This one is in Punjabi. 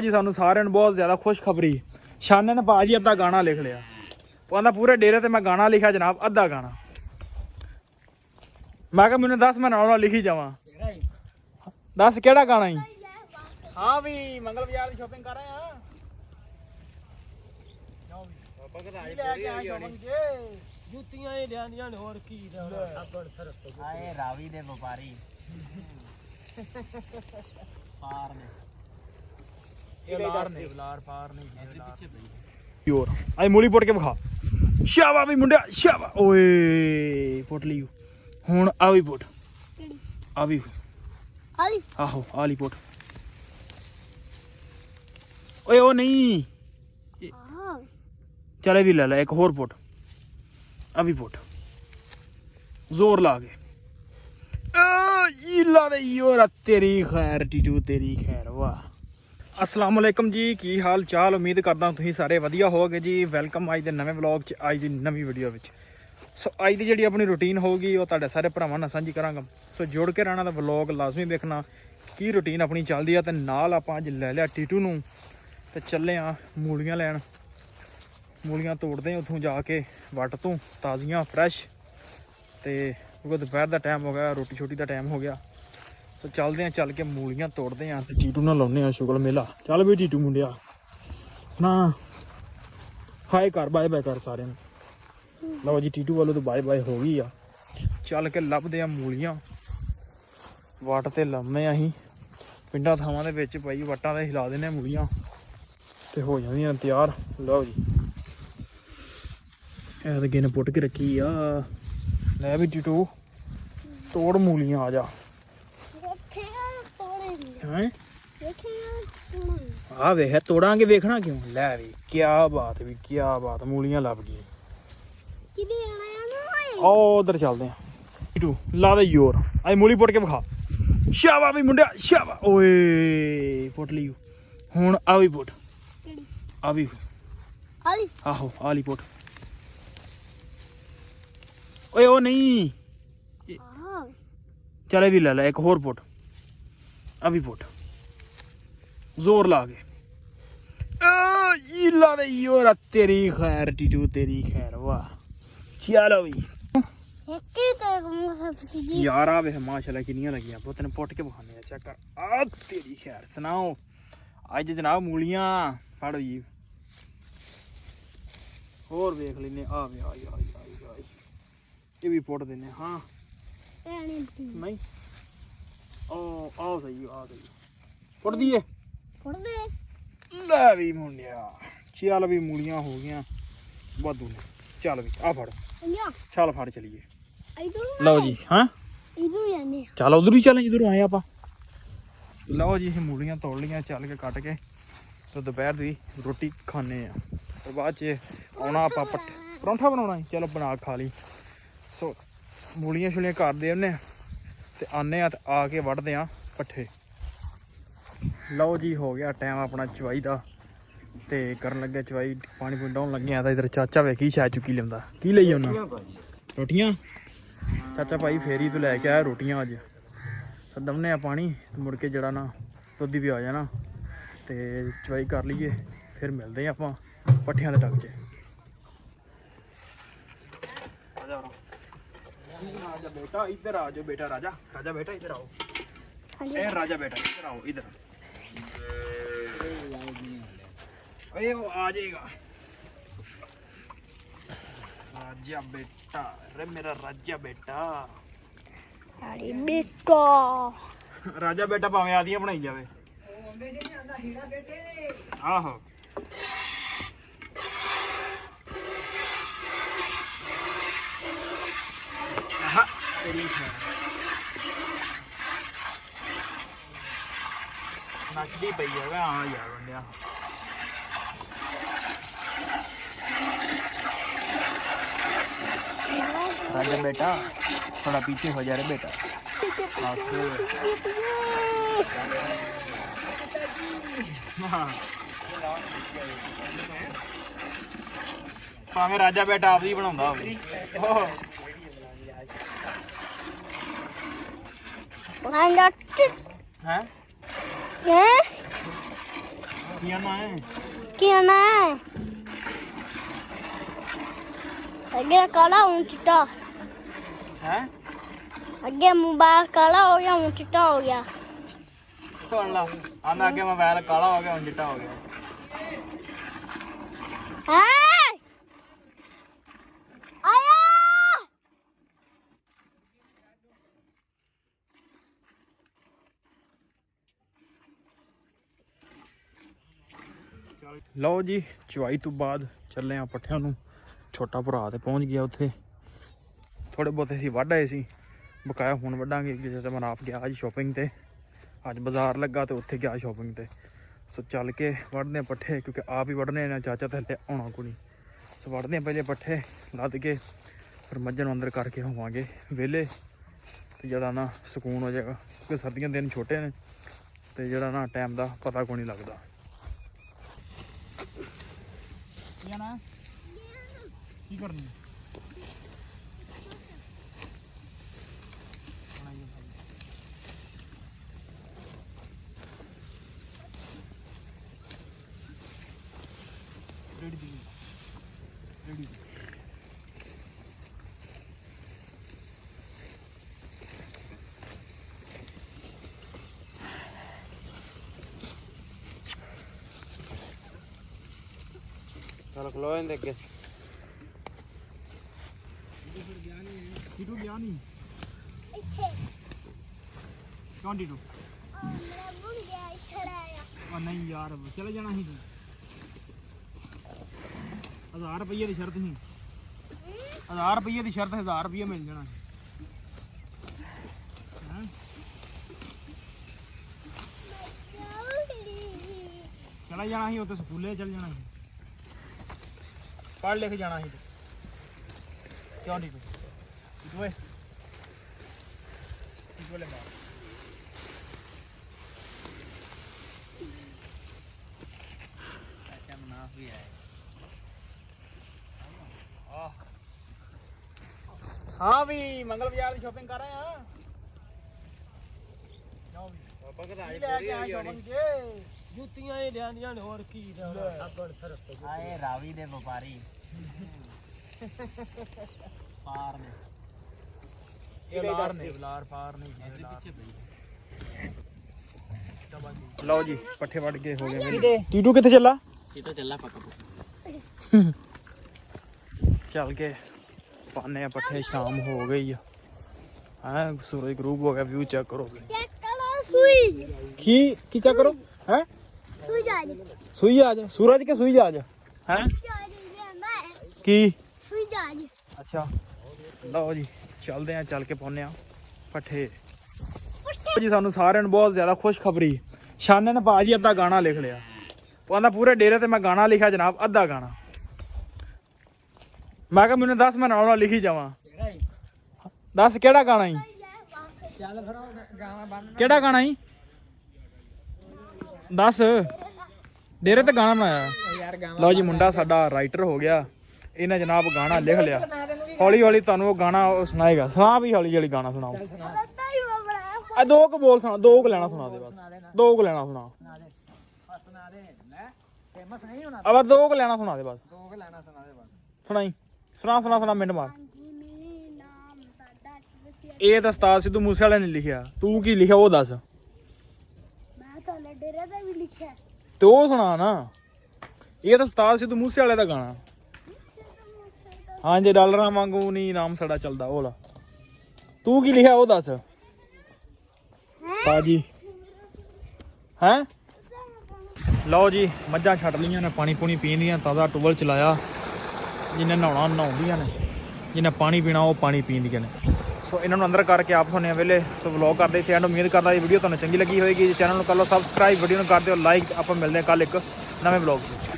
ਜੀ ਸਾਨੂੰ ਸਾਰਿਆਂ ਨੂੰ ਬਹੁਤ ਜ਼ਿਆਦਾ ਖੁਸ਼ਖਬਰੀ। ਸ਼ਾਨੇ ਨੇ ਭਾਜੀ ਅੱਧਾ ਗਾਣਾ ਲਿਖ ਲਿਆ। ਉਹ ਕਹਿੰਦਾ ਪੂਰੇ ਡੇਰੇ ਤੇ ਮੈਂ ਗਾਣਾ ਲਿਖਿਆ ਜਨਾਬ, ਅੱਧਾ ਗਾਣਾ। ਮੈਂ ਕਿਹਾ ਮੈਨੂੰ ਦੱਸ, ਮੈਂ ਨਾਲ ਲਿਖੀ ਜਾਵਾਂ। ਦੱਸ ਕਿਹੜਾ ਗਾਣਾ ਹੀ? ਹਾਂ ਵੀ ਮੰਗਲ ਬਾਜ਼ਾਰ ਦੀ ਸ਼ਾਪਿੰਗ ਕਰ ਰਹੇ ਆ। ਜੁੱਤੀਆਂ ਹੀ ਲਿਆਂਦੀਆਂ ਨੇ, ਹੋਰ ਕੀ ਆਏ ਰਾਵੀ ਦੇ ਵਪਾਰੀ ਪਾਰ ਨੇ। ਆਈ ਮੂਲੀ ਪੁੱਟ ਕੇ ਵਿਖਾ। ਸ਼ਾਬਾ ਵੀ ਮੁੰਡਿਆ, ਸ਼ਾਬਾ। ਓਏ ਪੁੱਟ ਲਈ ਹੁਣ। ਆ ਵੀ ਪੁੱਟ, ਆ ਵੀ ਆਹੋ ਆਲੀ ਪੁੱਟ। ਓਏ ਉਹ ਨਹੀਂ, ਚਲੇ ਵੀ ਲੈ ਲੈ। ਇੱਕ ਹੋਰ ਪੁੱਟ, ਆ ਵੀ ਪੁੱਟ ਜ਼ੋਰ ਲਾ ਕੇ। ਤੇਰੀ ਖੈਰ ਟੀਟੂ, ਤੇਰੀ ਖੈਰ। ਵਾਹ। अस्सलाम वालेकुम जी, की हाल चाल? उम्मीद करदा तुसीं सारे वधिया होगे जी। वैलकम अज दे नवें व्लॉग च, अज दी नवीं वीडियो विच। सो अज दी जिहड़ी अपनी रूटीन होगी वो तुहाडे सारे भरावां नाल सांझी करांगा। सो जुड़ के रहना, तो व्लॉग लाजमी देखना की रूटीन अपनी चलदी है। ते नाल आपां अज लै लिया टीटू नूं ते चले आ मूलियां लैण। मूलियां तोड़दे उत्थों जाके वट तों ताज़ियां फ्रैश। ते क्योंकि दोपहर का टाइम हो गया, रोटी छोटी का टाइम हो गया। तो चलते हैं, चल के मूलियां तोड़ते हैं तो टीटू ना लाने शुगल मेला। चल भी टीटू मुंडिया ना, हाय कर, बाय बाय कर सारे। लो जी टीटू वालों तो बाय बाय हो गई आ। चल के लभदे आ मूलियां। वट ते लाने असीं पिंडां थावां दे विच भाई, वटां ते हिला देने मूलियां ते हो जांदियां तैयार। लो जी ऐ ते गिन पुट के रखी आ। लै भी टीटू तोड़ मूलियां, आ जा। हाँ वे है तोड़ांगे, देखना क्यों। लै भी क्या बात, भी क्या बात, मूलियां लभ गई। उधर चलते हैं। टीटू ला दे जोर, अज मूली पुट के विखा। शाबा भी मुंडिया, शाबा। ओए पुट ली हुण। आ भी पुट, आ भी आहो आली पुट। ओए ओ नहीं, चले भी लै लै। एक होर पुट, अभी पुट जोर ला के। तेरी खैर टीटू, तेरी खैर। वाह। चलो भी यार आ वे माशाल्लाह किन्नियां लगियां। पुत ने पुट के बखाने चेक कर। आ तेरी खैर सुनाओ। अज जनाब मूलियां फड़ो जी। होर वेख लेने। आ वे आई आई आई आई, ये भी पुट देने। हाँ नहीं, आओ सही, आ सही पुट दिए। लै भी मुंडिया, चल भी मूलियां हो गई वाधू ने। चल भी आ फड़, चल फड़ चलीए। लो जी। हाँ चल उधर ही चलें जिधर आए आप। लो जी मूलियां तोड़ लियां, चल के कट के तो दोपहर की रोटी खाने तो बाद च आना आप परौंठा बनाना। चलो बना खा ली। सो मूलियां छुलियां करदे उन्हें ते आने आके वढ़दे आ पट्ठे। लो जी हो गया टाइम अपना चवाई का ते करन लगे चवाई। पानी पूनी डाउन लगे आ। इधर चाचा वे की शायद चुकी लिया। की लई आना रोटियां। चाचा भाई फेरी तो लैके आया रोटियां अज। सदमने पानी मुड़ के जड़ा ना दुद्ध भी आ जाना ते चवाई कर लीए, फिर मिलते हैं आप पट्ठियां के डग च। राजा बेटा इधर आ जाओ। बेटा राजा, राजा बेटा इधर आओ। ए राजा बेटा इधर आओ, इधर। अरे वो आ जाएगा राजा बेटा। अरे मेरा राजा बेटा, अरे बेटा राजा बेटा भावें आदियां बनाई जावे। आहो नचदी पई है। हाँ यार बंदिया राजा बेटा थोड़ा पीछे हो जा रहे बेटा। भावें राजा बेटा आप ही बनाउंदा होवे। हैं ਕੀ ਆਣਾ ਹੈ ਕੀ ਆਣਾ ਹੈ ਅੱਗੇ ਕਾਲਾ ਹੁਣ ਚਿੱਟਾ ਹੈ ਅੱਗੇ ਮੋਬਾਈਲ ਕਾਲਾ ਹੋ ਗਿਆ ਹੁਣ ਚਿੱਟਾ ਹੋ ਗਿਆ ਸੁਣ ਲਾ ਆਂਦਾ ਅੱਗੇ ਮੋਬਾਈਲ ਕਾਲਾ ਹੋ ਗਿਆ ਹੁਣ ਚਿੱਟਾ ਹੋ ਗਿਆ ਹੈ ਆਇਆ ਲਓ ਜੀ ਚੁਆਈ ਤੋਂ ਬਾਅਦ ਚੱਲੇ ਆ ਪੱਠਿਆਂ ਨੂੰ ਛੋਟਾ ਭਰਾ ਤੇ ਪਹੁੰਚ ਗਿਆ ਉੱਥੇ ਥੋੜੇ ਬਹੁਤੇ ਸੀ ਵੱਢ ਆਏ ਸੀ ਬਕਾਇਆ ਹੁਣ ਵੱਢਾਂਗੇ ਜਿਸ ਤੇ ਮੈਂ ਆਪ ਗਿਆ ਅੱਜ ਸ਼ਾਪਿੰਗ ਤੇ ਅੱਜ ਬਾਜ਼ਾਰ ਲੱਗਾ ਤੇ ਉੱਥੇ ਗਿਆ ਸ਼ਾਪਿੰਗ ਤੇ ਸੋ ਚੱਲ ਕੇ ਵੱਢਦੇ ਪੱਠੇ ਕਿਉਂਕਿ ਆਪ ਹੀ ਵੱਢਣੇ ਨੇ ਚਾਚਾ ਤੇ ਹਲੇ ਆਉਣਾ ਕੋਈ ਸੋ ਵੱਢਦੇ ਪਹਿਲੇ ਪੱਠੇ ਲੱਦ ਕੇ ਫਿਰ ਮੱਝਾਂ ਨੂੰ ਅੰਦਰ ਕਰਕੇ ਹੋਵਾਂਗੇ ਵਿਹਲੇ ਤੇ ਜਿਹੜਾ ਨਾ ਸਕੂਨ ਹੋ ਜਾਏਗਾ ਕਿਉਂਕਿ ਸਰਦੀਆਂ ਦੇ ਦਿਨ ਛੋਟੇ ਨੇ ਤੇ ਜਿਹੜਾ ਨਾ ਟਾਈਮ ਦਾ ਪਤਾ ਕੋਈ ਨਹੀਂ ਲੱਗਦਾ ਕੀ ਕਰਨੀ ਰੈਡੀ ਚਲ ਖਲੋ ਇਹਦੇ ਅੱਗੇ ਕਿਟੂ ਗਿਆ ਨਹੀਂ ਇੱਥੇ 22 ਮੇਰਾ ਬੁਣ ਗਿਆ ਇੱਥੇ ਆਇਆ ਉਹ ਨਹੀਂ ਯਾਰ ਚਲੇ ਜਾਣਾ ਸੀ ਤੂੰ 1000 ਰੁਪਏ ਦੀ ਸ਼ਰਤ ਸੀ 1000 ਰੁਪਏ ਦੀ ਸ਼ਰਤ 1000 ਰੁਪਏ ਮਿਲ ਜਾਣਾ ਹੈਂ ਚਲਾ ਜਾਣਾ ਸੀ ਉੱਥੇ ਸਕੂਲੇ ਚਲ ਜਾਣਾ ਸੀ ਪੜ੍ਹ ਲਿਖ ਜਾਣਾ ਸੀ ਕਿਉਂ ਨਹੀਂ ਤੂੰ ਓਏ ਲੈ ਮਾਰ ਅੱਛਾ ਮਨਾ ਵੀ ਆਇਆ हाँ भी मंगल बाजार की शॉपिंग कर रहे हैं ਪਾਪਾ ਕਹਿੰਦਾ ਕੀ ਲੈ ਕੇ ਆਏ shopping 'ਚ? ਜੁੱਤੀਆਂ ਹੀ ਲਿਆਂਦੀਆਂ ਨੇ ਹੋਰ ਕੀ ਅੱਗੜ ਸਰਸ ਆਏ ਰਾਵੀ ਦੇ ਵਪਾਰੀ ਪਾਰ ਨੇ ਇਹ ਲਾਰ ਨੇ ਲਾਰ ਪਾਰ ਨਹੀਂ ਲਓ ਜੀ ਪੱਠੇ ਵੱਢ ਕੇ ਹੋ ਗਏ ਟੀਟੂ ਕਿੱਥੇ ਚੱਲਾ ਇਹ ਤਾਂ ਚੱਲਾ ਪੱਕਾ ਚੱਲ ਕੇ ਪਾਣੇ ਆ ਪੱਠੇ ਸ਼ਾਮ ਹੋ ਗਈ ਆ ਹੈ ਸੂਰਜ ਗਰੂਬ ਹੋ ਗਿਆ ਵਿਊ ਚੈੱਕ ਕਰੋ ਚੈੱਕ ਕਰੋ ਸੂਈ ਕੀ ਚੈੱਕ ਕਰੋ ਹੈ ਸੂਈ ਜਾ ਜੀ ਸੂਈ ਆ ਜਾ ਸੂਰਜ ਕੇ ਸੂਈ ਆ ਜਾ ਹੈ ਕੀ ਸੂਈ ਜਾ ਜੀ ਅੱਛਾ ਲਓ ਜੀ ਚੱਲਦੇ ਆ ਚੱਲ ਕੇ ਪਾਉਨੇ ਆ ਪੱਠੇ ਜੀ ਸਾਨੂੰ ਸਾਰਿਆਂ ਨੂੰ ਬਹੁਤ ਜ਼ਿਆਦਾ ਖੁਸ਼ਖਬਰੀ ਸ਼ਾਨੇ ਨੇ ਬਾਜੀ ਅੱਧਾ ਗਾਣਾ ਲਿਖ ਲਿਆ ਉਹ ਕਹਿੰਦਾ ਪੂਰੇ ਡੇਰੇ ਤੇ ਮੈਂ ਗਾਣਾ ਲਿਖਿਆ ਜਨਾਬ ਅੱਧਾ ਗਾਣਾ ਮੈਂ ਕਿਹਾ ਮੈਨੂੰ ਦੱਸ ਮੈਂ ਨਾਲ ਨਾਲ ਲਿਖੀ ਜਾਵਾਂ ਦੱਸ ਕਿਹੜਾ ਗਾਣਾ ਈ ਚੱਲ ਫਿਰ ਗਾਣਾ ਬੰਦ ਕਿਹੜਾ ਗਾਣਾ ਈ ਦੱਸ ਡੇਰੇ ਤੇ ਗਾਣਾ ਬਣਾਇਆ ਯਾਰ ਗਾਣਾ ਲਓ ਜੀ ਮੁੰਡਾ ਸਾਡਾ ਰਾਈਟਰ ਹੋ ਗਿਆ ਇਹਨੇ ਜਨਾਬ ਗਾਣਾ ਲਿਖ ਲਿਆ ਹੌਲੀ ਹੌਲੀ ਤੁਹਾਨੂੰ ਉਹ ਗਾਣਾ ਉਹ ਸੁਣਾਏਗਾ ਸੁਣਾ ਵੀ ਹੌਲੀ ਹੌਲੀ ਗਾਣਾ ਸੁਣਾਓ ਆ ਦੋ ਕੁ ਬੋਲ ਸੁਣਾ ਦੋ ਕੁ ਲੈਣਾ ਸੁਣਾ ਦੇ ਬਸ ਦੋ ਕੁ ਲੈਣਾ ਸੁਣਾ ਸੁਣਾ ਦੇ ਲੈ ਫੇਮਸ ਨਹੀਂ ਹੋਣਾ ਆ ਬਸ ਦੋ ਕੁ ਲੈਣਾ ਸੁਣਾ ਦੇ ਬਸ ਦੋ ਲੈਣਾ ਸੁਣਾ ਦੇ ਬਸ ਸੁਣਾਈ ਸੁਣਾ ਮਿੰਟ ਮਾਰ ਇਹ ਤਾਂ ਉਸਤਾਦ ਸਿੱਧੂ ਮੂਸੇ ਵਾਲੇ ਨੇ ਲਿਖਿਆ ਤੂੰ ਕੀ ਲਿਖਿਆ ਉਹ ਦੱਸ ਮੈਂ ਤਾਂ ਡੇਰੇ ਦਾ ਵੀ ਲਿਖਿਆ ਤੇ ਉਹ ਸੁਣਾ ਨਾ ਇਹ ਤਾਂ ਉਸਤਾਦ ਸਿੱਧੂ ਮੂਸੇ ਵਾਲੇ ਦਾ ਗਾਣਾ ਹਾਂ ਜੇ ਡਾਲਰਾਂ ਵਾਂਗੂ ਨਹੀਂ ਨਾਮ ਸਾਡਾ ਚੱਲਦਾ ਉਹ ਲਾ ਤੂੰ ਕੀ ਲਿਖਿਆ ਉਹ ਦੱਸ ਉਸਤਾਦ ਜੀ ਹੈਂ ਲਓ ਜੀ ਮੱਝਾਂ ਛੱਡ ਲਈਆਂ ਨੇ ਪਾਣੀ ਪੂਣੀ ਪੀਣ ਦੀਆਂ ਤਾਜ਼ਾ ਟੂਬਲ ਚਲਾਇਆ ਜਿਹਨੇ ਨਹਾਉਣਾ ਨਹਾਉਂਦੀਆਂ ਨੇ ਜਿਹਨੇ ਪਾਣੀ ਪੀਣਾ ਉਹ ਪਾਣੀ ਪੀਂਦੀਆਂ ਨੇ ਸੋ ਇਹਨਾਂ ਨੂੰ ਅੰਦਰ ਕਰਕੇ ਆਪ ਹੋਣੇ ਵੇਲੇ ਸੋ ਵਲੌਗ ਕਰਦੇ ਇੱਥੇ ਐਂਡ ਉਮੀਦ ਕਰਦਾ ਇਹ ਵੀਡੀਓ ਤੁਹਾਨੂੰ ਚੰਗੀ ਲੱਗੀ ਹੋਏਗੀ ਚੈਨਲ ਨੂੰ ਕਰ ਲਓ ਸਬਸਕ੍ਰਾਈਬ ਵੀਡੀਓ ਨੂੰ ਕਰ ਦਿਓ ਲਾਈਕ ਆਪਾਂ ਮਿਲਦੇ ਹਾਂ ਕੱਲ ਇੱਕ ਨਵੇਂ ਵਲੌਗ 'ਚ